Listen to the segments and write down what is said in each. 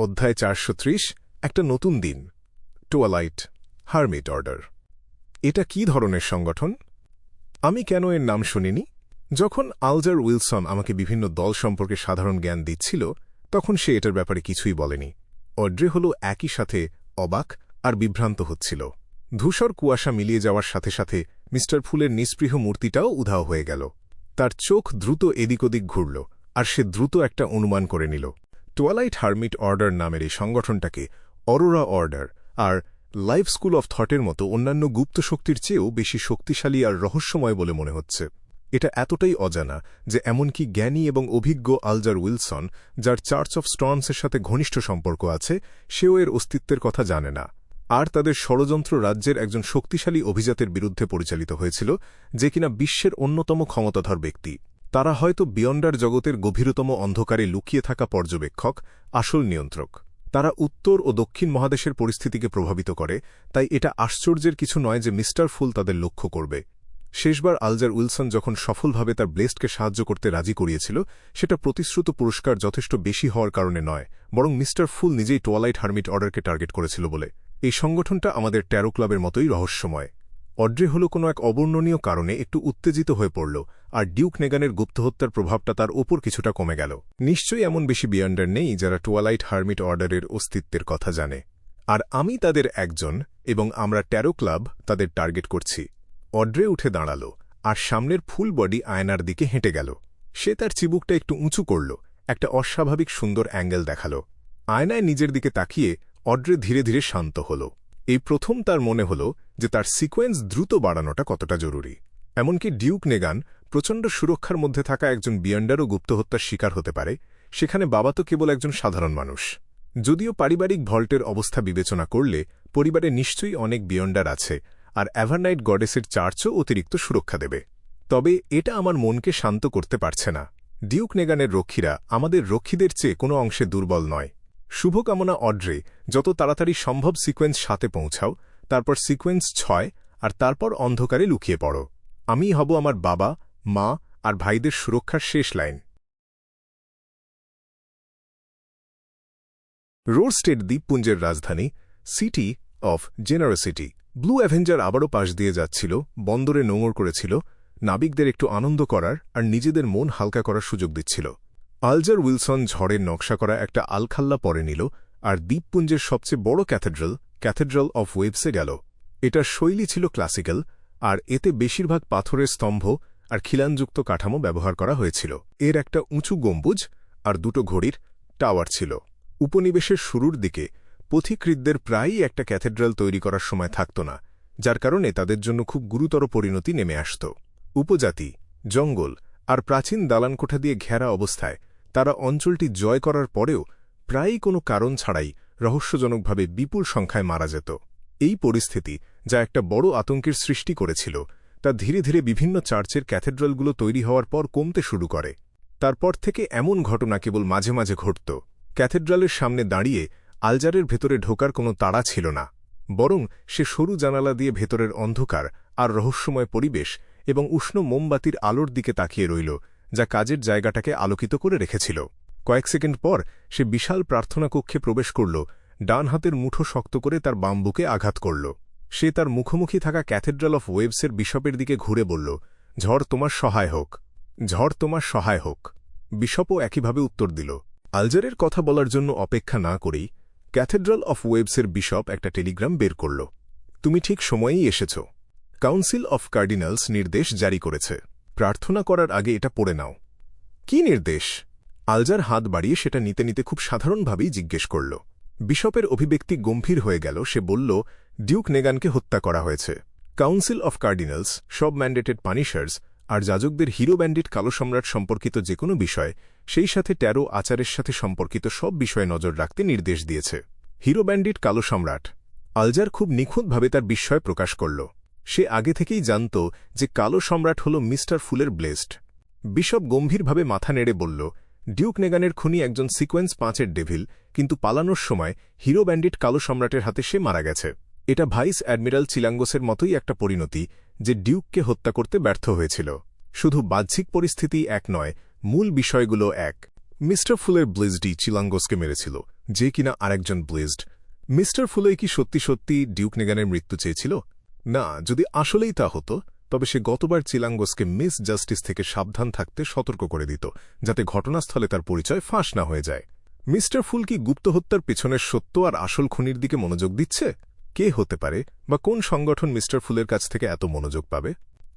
অধ্যায় 430 একটা নতুন দিন টুয়ালাইট হারমিট অর্ডার। এটা কি ধরনের সংগঠন? আমি কেন এর নাম শুনিনি? যখন আলজার উইলসন আমাকে বিভিন্ন দল সম্পর্কে সাধারণ জ্ঞান দিচ্ছিল তখন সে এটার ব্যাপারে কিছুই বলেনি। অড্রে হল একই সাথে অবাক আর বিভ্রান্ত হচ্ছিল। ধূসর কুয়াশা মিলিয়ে যাওয়ার সাথে সাথে মিস্টার ফুলের নিস্পৃহ মূর্তিটাও উধাও হয়ে গেল। তার চোখ দ্রুত এদিক ওদিক ঘুরল আর সে দ্রুত একটা অনুমান করে নিল। টুয়ালাইট হারমিট অর্ডার নামের এই সংগঠনটাকে অরোরা অর্ডার আর লাইফ স্কুল অফ থটের মতো অন্যান্য গুপ্ত শক্তির চেয়েও বেশি শক্তিশালী আর রহস্যময় বলে মনে হচ্ছে। এটা এতটাই অজানা যে এমনকি জ্ঞানী এবং অভিজ্ঞ আলজার উইলসন, যার চার্চ অফ স্টর্মসের সাথে ঘনিষ্ঠ সম্পর্ক আছে, সেও এর অস্তিত্বের কথা জানে না। আর তাদের ষড়যন্ত্র রাজ্যের একজন শক্তিশালী অভিজাতের বিরুদ্ধে পরিচালিত হয়েছিল, যে কিনা বিশ্বের অন্যতম ক্ষমতাধর ব্যক্তি। তারা হয়তো বিয়ন্ডার জগতের গভীরতম অন্ধকারে লুকিয়ে থাকা পর্যবেক্ষক, আসল নিয়ন্ত্রক। তারা উত্তর ও দক্ষিণ মহাদেশের পরিস্থিতিকে প্রভাবিত করে, তাই এটা আশ্চর্যের কিছু নয় যে মিস্টার ফুল তাদের লক্ষ্য করবে। শেষবার আলজার উইলসন যখন সফলভাবে তার ব্লেস্টকে সাহায্য করতে রাজি করিয়েছিল, সেটা প্রতিশ্রুত পুরস্কার যথেষ্ট বেশি হওয়ার কারণে নয়, বরং মিস্টার ফুল নিজেই টুয়ালাইট হারমিট অর্ডারকে টার্গেট করেছিল বলে। এই সংগঠনটা আমাদের ট্যারো ক্লাবের মতোই রহস্যময়। অড্রে হল কোনো এক অবর্ণনীয় কারণে একটু উত্তেজিত হয়ে পড়ল, আর ডিউক নেগানের গুপ্তহত্যার প্রভাবটা তার ওপর কিছুটা কমে গেল। নিশ্চয়ই এমন বেশি বিয়ন্ডার নেই যারা টুয়ালাইট হারমিট অর্ডারের অস্তিত্বের কথা জানে, আর আমি তাদের একজন, এবং আমরা ট্যারো ক্লাব তাদের টার্গেট করছি। অড্রে উঠে দাঁড়াল আর সামনের ফুল বডি আয়নার দিকে হেঁটে গেল। সে তার চিবুকটা একটু উঁচু করল, একটা অস্বাভাবিক সুন্দর অ্যাঙ্গেল দেখাল। আয়নায় নিজের দিকে তাকিয়ে অড্রে ধীরে ধীরে শান্ত হল। এই প্রথম তার মনে হল যে তার সিকোয়েন্স দ্রুত বাড়ানোটা কতটা জরুরি। এমনকি ডিউক নেগান, প্রচণ্ড সুরক্ষার মধ্যে থাকা একজন বিয়ন্ডারও গুপ্তহত্যার শিকার হতে পারে, সেখানে বাবা তো কেবল একজন সাধারণ মানুষ। যদিও পারিবারিক ভল্টের অবস্থা বিবেচনা করলে পরিবারে নিশ্চয়ই অনেক বিয়ন্ডার আছে, আর অ্যাভারনাইট গডেসের চার্চও অতিরিক্ত সুরক্ষা দেবে। তবে এটা আমার মনকে শান্ত করতে পারছে না। ডিউক নেগানের রক্ষীরা আমাদের রক্ষীদের চেয়ে কোনো অংশে দুর্বল নয়। শুভকামনা অড্রে, যত তাড়াতাড়ি সম্ভব সিকোয়েন্স 7-এ পৌঁছাও, তারপর সিকোয়েন্স 6, আর তারপর অন্ধকারে লুকিয়ে পড়ো। আমিই হব আমার বাবা, মা আর ভাইদের সুরক্ষার শেষ লাইন। রোরস্টেড দ্বীপপুঞ্জের রাজধানী, city of generosity. Blue Avenger আবারও পাশ দিয়ে যাচ্ছিল, বন্দরে নোঙর করেছিল, নাবিকদের একটু আনন্দ করার আর নিজেদের মন হালকা করার সুযোগ দিচ্ছিল। আলজার উইলসন ঝড়ের নকশা করা একটা আলখাল্লা পরে নিল আর দ্বীপপুঞ্জের সবচেয়ে বড় ক্যাথেড্রাল অফ ওয়েবসে গেল। এটার শৈলী ছিল ক্লাসিক্যাল, আর এতে বেশিরভাগ পাথরের স্তম্ভ আর খিলানযুক্ত কাঠামো ব্যবহার করা হয়েছিল। এর একটা উঁচু গম্বুজ আর দুটো ঘড়ির টাওয়ার ছিল। উপনিবেশের শুরুর দিকে পথিকৃতদের প্রায়ই একটা ক্যাথেড্রাল তৈরি করার সময় থাকত না, যার কারণে তাদের জন্য খুব গুরুতর পরিণতি নেমে আসত। উপজাতি, জঙ্গল আর প্রাচীন দালানকোঠা দিয়ে ঘেরা অবস্থায় তারা অঞ্চলটি জয় করার পরেও প্রায়ই কোনো কারণ ছাড়াই রহস্যজনকভাবে বিপুল সংখ্যায় মারা যেত। এই পরিস্থিতি, যা একটা বড় আতঙ্কের সৃষ্টি করেছিল, তা ধীরে ধীরে বিভিন্ন চার্চের ক্যাথেড্রালগুলো তৈরি হওয়ার পর কমতে শুরু করে। তারপর থেকে এমন ঘটনা কেবল মাঝে মাঝে ঘটত। ক্যাথেড্রালের সামনে দাঁড়িয়ে আলজারের ভেতরে ঢোকার কোনো তাড়া ছিল না, বরং সে সরু জানালা দিয়ে ভেতরের অন্ধকার আর রহস্যময় পরিবেশ এবং উষ্ণ মোমবাতির আলোর দিকে তাকিয়ে রইল, যা কাজের জায়গাটাকে আলোকিত করে রেখেছিল। কয়েক সেকেন্ড পর সে বিশাল প্রার্থনা কক্ষে প্রবেশ করল, ডান হাতের মুঠো শক্ত করে তার বাম বুকে আঘাত করল। সে তার মুখোমুখি থাকা ক্যাথেড্রাল অফ ওয়েবসের বিশপের দিকে ঘুরে বলল, ঝড় তোমার সহায় হোক, ঝড় তোমার সহায় হোক। বিশপও একইভাবে উত্তর দিল। আলজারের কথা বলার জন্য অপেক্ষা না করেই ক্যাথেড্রাল অফ ওয়েবসের বিশপ একটা টেলিগ্রাম বের করল। তুমি ঠিক সময়েই এসেছ। কাউন্সিল অফ কার্ডিনালস নির্দেশ জারি করেছে। প্রার্থনা করার আগে এটা পড়ে নাও। কি নির্দেশ? আলজার হাত বাড়িয়ে সেটা নিতে নিতে খুব সাধারণভাবেই জিজ্ঞেস করল। বিশপের অভিব্যক্তি গম্ভীর হয়ে গেল। সে বলল, ডিউক নেগানকে হত্যা করা হয়েছে। কাউন্সিল অফ কার্ডিনালস সব ম্যান্ডেটেড পানিশার্স আর যাজকদের হিরো ব্যান্ডিট কালো সম্রাট সম্পর্কিত যে কোনো বিষয়, সেই সাথে ট্যারো আচারের সাথে সম্পর্কিত সব বিষয়ে নজর রাখতে নির্দেশ দিয়েছে। হিরো ব্যান্ডিট কালো সম্রাট। আলজার খুব নিখুঁতভাবে তার বিস্ময় প্রকাশ করল। সে আগে থেকেই জানত যে কালো সম্রাট হল মিস্টার ফুলের ব্লেসড। বিশপ গম্ভীরভাবে মাথা নেড়ে বলল, ডিউক নেগানের খুনি একজন সিকোয়েন্স 5-এর ডেভিল, কিন্তু পালানোর সময় হিরো ব্যান্ডিট কালো সম্রাটের হাতে সে মারা গেছে। এটা ভাইস অ্যাডমিরাল চিলাঙ্গোসের মতোই একটা পরিণতি, যে ডিউককে হত্যা করতে ব্যর্থ হয়েছিল। শুধু বাহ্যিক পরিস্থিতি এক নয়, মূল বিষয়গুলো এক। মিস্টার ফুলের ব্লেসডি চিলাঙ্গোসকে মেরেছিল, যে কিনা আরেকজন ব্লেজড। মিস্টার ফুলে কি সত্যি সত্যি ডিউক নেগানের মৃত্যু চেয়েছিল? না, যদি আসলেই তা হতো তবে সে গতবার চিলাঙ্গোসকে মিস জাস্টিস থেকে সাবধান থাকতে সতর্ক করে দিত, যাতে ঘটনাস্থলে তার পরিচয় ফাঁস না হয়ে যায়। মিস্টার ফুল কি গুপ্ত হত্যার পেছনের সত্য আর আসল খুনির দিকে মনোযোগ দিচ্ছে? কে হতে পারে বা কোন সংগঠন মিস্টার ফুলের কাছ থেকে এত মনোযোগ পাবে?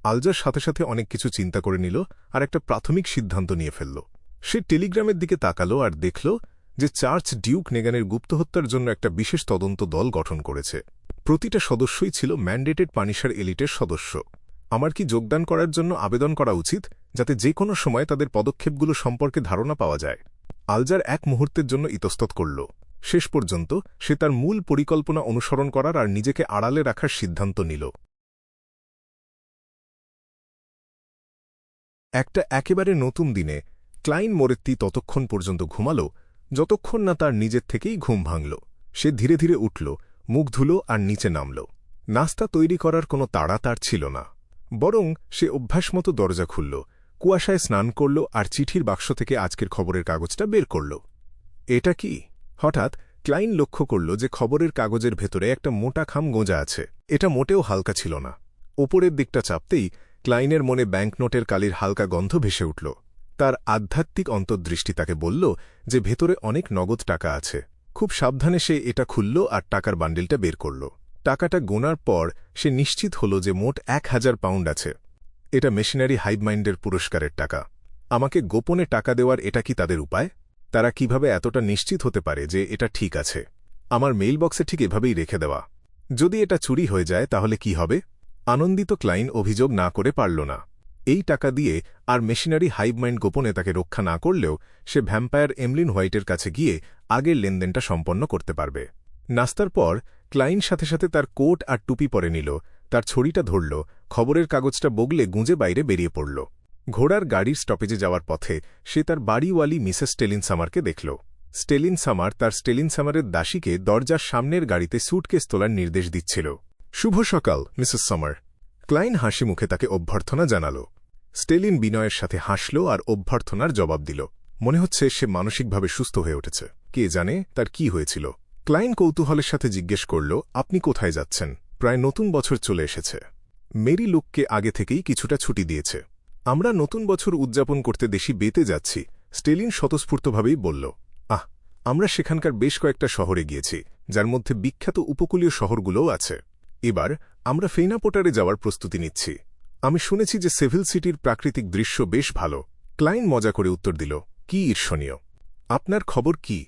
আলজার সাথে সাথে অনেক কিছু চিন্তা করে নিল আর একটা প্রাথমিক সিদ্ধান্ত নিয়ে ফেলল। সে টেলিগ্রামের দিকে তাকালো আর দেখল যে চার্চ ডিউক নেগানের গুপ্ত হত্যার জন্য একটা বিশেষ তদন্ত দল গঠন করেছে। প্রতিটা সদস্যই ছিল ম্যান্ডেটেড পানিশার এলিটের সদস্য। আমার কি যোগদান করার জন্য আবেদন করা উচিত, যাতে যে কোনো সময় তাদের পদক্ষেপগুলো সম্পর্কে ধারণা পাওয়া যায়? আলজার এক মুহূর্তের জন্য ইতস্তত করল। শেষ পর্যন্ত সে তার মূল পরিকল্পনা অনুসরণ করার আর নিজেকে আড়ালে রাখার সিদ্ধান্ত নিল। একটা একেবারে নতুন দিনে ক্লাইন মোরেত্তি ততক্ষণ পর্যন্ত ঘুমাল যতক্ষণ না তার নিজের থেকেই ঘুম ভাঙল। সে ধীরে ধীরে উঠল, মুখ ধুল আর নিচে নামল। নাস্তা তৈরি করার কোনো তাড়া তার ছিল না, বরং সে অভ্যাসমতো দরজা খুলল, কুয়াশায় স্নান করল আর চিঠির বাক্স থেকে আজকের খবরের কাগজটা বের করল। এটা কি? হঠাৎ ক্লাইন লক্ষ্য করল যে খবরের কাগজের ভেতরে একটা মোটা খাম গোঁজা আছে। এটা মোটেও হালকা ছিল না। ওপরের দিকটা চাপতেই ক্লাইনের মনে ব্যাঙ্কনোটের কালির হালকা গন্ধ ভেসে উঠল। তার আধ্যাত্মিক অন্তর্দৃষ্টি তাকে বলল যে ভেতরে অনেক নগদ টাকা আছে। খুব সাবধানে সে এটা খুলল আর টাকার বান্ডিলটা বের করল। টাকাটা গোনার পর সে নিশ্চিত হল যে মোট 1000 পাউন্ড আছে। এটা মেশিনারি হাইভ মাইন্ডের পুরস্কারের টাকা। আমাকে গোপনে টাকা দেওয়ার এটা কি তাদের উপায়? তারা কিভাবে এতটা নিশ্চিত হতে পারে যে এটা ঠিক আছে? আমার মেইলবক্সে ঠিক এভাবেই রেখে দেওয়া। যদি এটা চুরি হয়ে যায় তাহলে কি হবে? আনন্দিত ক্লাইন অভিযোগ না করে পারল না। এই টাকা দিয়ে আর মেশিনারি হাইভ মাইন্ড গোপনে তাকে রক্ষা না করলেও সে ভ্যাম্পায়ার এমলিন হোয়াইটের কাছে গিয়ে আগের লেনদেনটা সম্পন্ন করতে পারবে। নাস্তার পর ক্লাইন সাথে সাথে তার কোট আর টুপি পরে নিল, তার ছড়িটা ধরল, খবরের কাগজটা বগলে গুঁজে বাইরে বেরিয়ে পড়ল। ঘোড়ার গাড়ির স্টপেজে যাওয়ার পথে সে তার বাড়িওয়ালি মিসেস স্টেলিন সামারকে দেখল। স্টেলিন সামার তার স্টেলিন সামারের দাসীকে দরজার সামনের গাড়িতে স্যুটকেস তোলার নির্দেশ দিচ্ছিল। শুভ সকাল, মিসেস সামার। ক্লাইন হাসি মুখে তাকে অভ্যর্থনা জানাল। স্টেলিন বিনয়ের সাথে হাসল আর অভ্যর্থনার জবাব দিল। মনে হচ্ছে সে মানসিকভাবে সুস্থ হয়ে উঠেছে। কে জানে তার কি হয়েছিল। ক্লাইন কৌতূহলের সাথে জিজ্ঞেস করল, আপনি কোথায় যাচ্ছেন? প্রায় নতুন বছর চলে এসেছে। মেরি লুককে আগে থেকেই কিছুটা ছুটি দিয়েছে। আমরা নতুন বছর উদযাপন করতে দেশি বেতে যাচ্ছি, স্টেলিন স্বতঃস্ফূর্তভাবেই বলল। আমরা সেখানকার বেশ কয়েকটা শহরে গিয়েছি, যার মধ্যে বিখ্যাত উপকূলীয় শহরগুলোও আছে। এবার আমরা ফেইনাপোটারে যাওয়ার প্রস্তুতি নিচ্ছি। আমি শুনেছি যে সেভিল সিটির প্রাকৃতিক দৃশ্য বেশ ভালো। ক্লাইন মজা করে উত্তর দিল, কি ঈর্ষণীয়। আপনার খবর কি,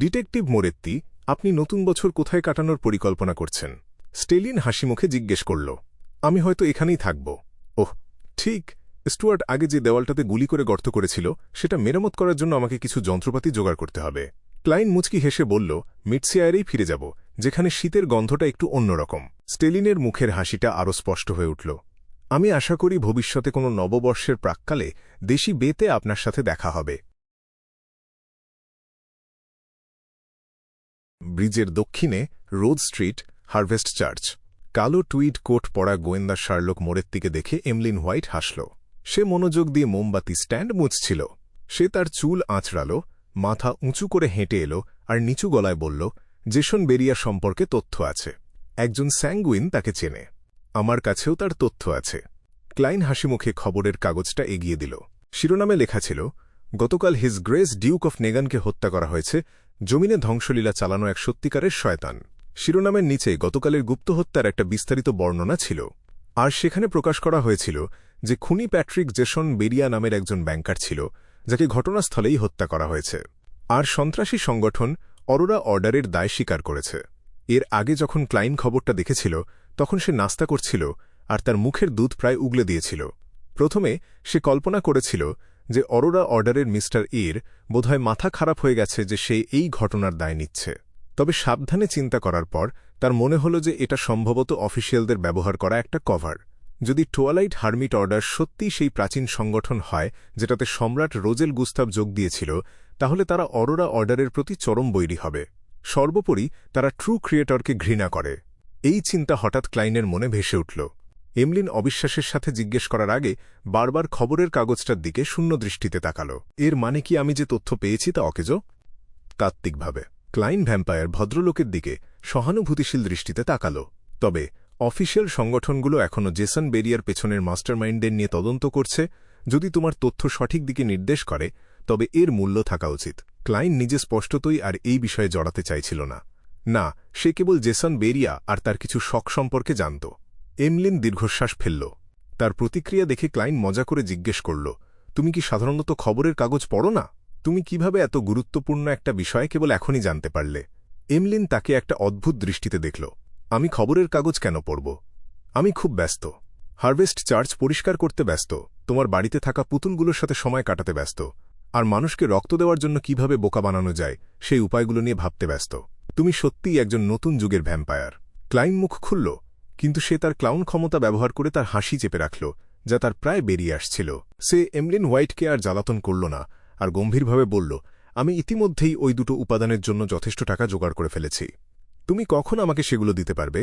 ডিটেকটিভ মোরেত্তি? আপনি নতুন বছর কোথায় কাটানোর পরিকল্পনা করছেন? স্টেলিন হাসিমুখে জিজ্ঞেস করল। আমি হয়তো এখানেই থাকব। ওহ ঠিক, স্টুয়ার্ট আগে যে দেওয়ালটাতে গুলি করে গর্ত করেছিল সেটা মেরামত করার জন্য আমাকে কিছু যন্ত্রপাতি জোগাড় করতে হবে। ক্লাইন মুচকি হেসে বলল, মিডসিয়ারেই ফিরে যাব, যেখানে শীতের গন্ধটা একটু অন্যরকম। স্টেলিনের মুখের হাসিটা আরও স্পষ্ট হয়ে উঠল। আমি আশা করি ভবিষ্যতে কোনো নববর্ষের প্রাক্কালে দেশি বেতে আপনার সাথে দেখা হবে। ব্রিজের দক্ষিণে রোড স্ট্রিট, হারভেস্ট চার্চ। কালো টুইড কোট পরা গোয়েন্দা শার্লক মোরেত্তিকে দেখে এমলিন হোয়াইট হাসল। সে মনোযোগ দিয়ে মোমবাতি স্ট্যান্ড মুছছিল। সে তার চুল আঁচড়াল, মাথা উঁচু করে হেঁটে এলো আর নিচু গলায় বলল, জেসন বেরিয়া সম্পর্কে তথ্য আছে। একজন স্যাঙ্গুইন তাকে চেনে। আমার কাছেও তার তথ্য আছে। ক্লাইন হাসিমুখে খবরের কাগজটা এগিয়ে দিল। শিরোনামে লেখা ছিল, গতকাল হিজ গ্রেস ডিউক অফ নেগানকে হত্যা করা হয়েছে, জমিনে ধ্বংসলীলা চালানো এক সত্যিকারের শয়তান। শিরোনামের নিচে গতকালের গুপ্ত হত্যার একটা বিস্তারিত বর্ণনা ছিল। আর সেখানে প্রকাশ করা হয়েছিল যে খুনি প্যাট্রিক জেসন বেরিয়া নামের একজন ব্যাংকার ছিল, যাকে ঘটনাস্থলেই হত্যা করা হয়েছে। আর সন্ত্রাসী সংগঠন অরোরা অর্ডারের দায় স্বীকার করেছে। এর আগে যখন ক্লাইন খবরটা দেখেছিল তখন সে নাস্তা করছিল আর তার মুখের দুধ প্রায় উগলে দিয়েছিল। প্রথমে সে কল্পনা করেছিল যে অরোরা অর্ডারের মিস্টার এর বোধহয় মাথা খারাপ হয়ে গেছে যে সে এই ঘটনার দায় নিচ্ছে। তবে সাবধানে চিন্তা করার পর তার মনে হল যে এটা সম্ভবত অফিসিয়ালদের ব্যবহার করা একটা কভার। যদি টোয়ালাইট হার্মিট অর্ডার সত্যিই সেই প্রাচীন সংগঠন হয় যেটাতে সম্রাট রোজেল গুস্তাভ যোগ দিয়েছিল, তাহলে তারা অরোরা অর্ডারের প্রতি চরম বৈরী হবে। সর্বোপরি তারা ট্রু ক্রিয়েটরকে ঘৃণা করে। এই চিন্তা হঠাৎ ক্লাইনের মনে ভেসে উঠল। এমলিন অবিশ্বাসের সাথে জিজ্ঞেস করার আগে বারবার খবরের কাগজটার দিকে শূন্য দৃষ্টিতে তাকাল। এর মানে কি আমি যে তথ্য পেয়েছি তা অকেজো? তাত্ত্বিকভাবে। ক্লাইন ভ্যাম্পায়ার ভদ্রলোকের দিকে সহানুভূতিশীল দৃষ্টিতে তাকাল। তবে অফিসিয়াল সংগঠনগুলো এখনও জেসন বেরিয়ার পেছনের মাস্টারমাইন্ডদের নিয়ে তদন্ত করছে। যদি তোমার তথ্য সঠিক দিকে নির্দেশ করে তবে এর মূল্য থাকা উচিত। ক্লাইন নিজে স্পষ্টতই আর এই বিষয়ে জড়াতে চাইছিল না। না, সে কেবল জেসন বেরিয়া আর তার কিছু শখ সম্পর্কে জানত। এমলিন দীর্ঘশ্বাস ফেলল। তার প্রতিক্রিয়া দেখে ক্লাইন মজা করে জিজ্ঞেস করল, তুমি কি সাধারণত খবরের কাগজ পড়ো না? তুমি কিভাবে এত গুরুত্বপূর্ণ একটা বিষয় কেবল এখনই জানতে পারলে? এমলিন তাকে একটা অদ্ভুত দৃষ্টিতে দেখল। আমি খবরের কাগজ কেন পড়ব? আমি খুব ব্যস্ত। হারভেস্ট চার্চ পরিষ্কার করতে ব্যস্ত, তোমার বাড়িতে থাকা পুতুলগুলোর সাথে সময় কাটাতে ব্যস্ত, আর মানুষকে রক্ত দেওয়ার জন্য কিভাবে বোকা বানানো যায় সেই উপায়গুলো নিয়ে ভাবতে ব্যস্ত। তুমি সত্যিই একজন নতুন যুগের ভ্যাম্পায়ার। ক্লাইন মুখ খুলল, কিন্তু সে তার ক্লাউন ক্ষমতা ব্যবহার করে তার হাসি চেপে রাখল, যা তার প্রায় বেরিয়ে আসছিল। সে এমলিন হোয়াইটকে আর জ্বালাতন করল না, আর গম্ভীরভাবে বলল, আমি ইতিমধ্যেই ওই দুটো উপাদানের জন্য যথেষ্ট টাকা জোগাড় করে ফেলেছি। তুমি কখন আমাকে সেগুলো দিতে পারবে?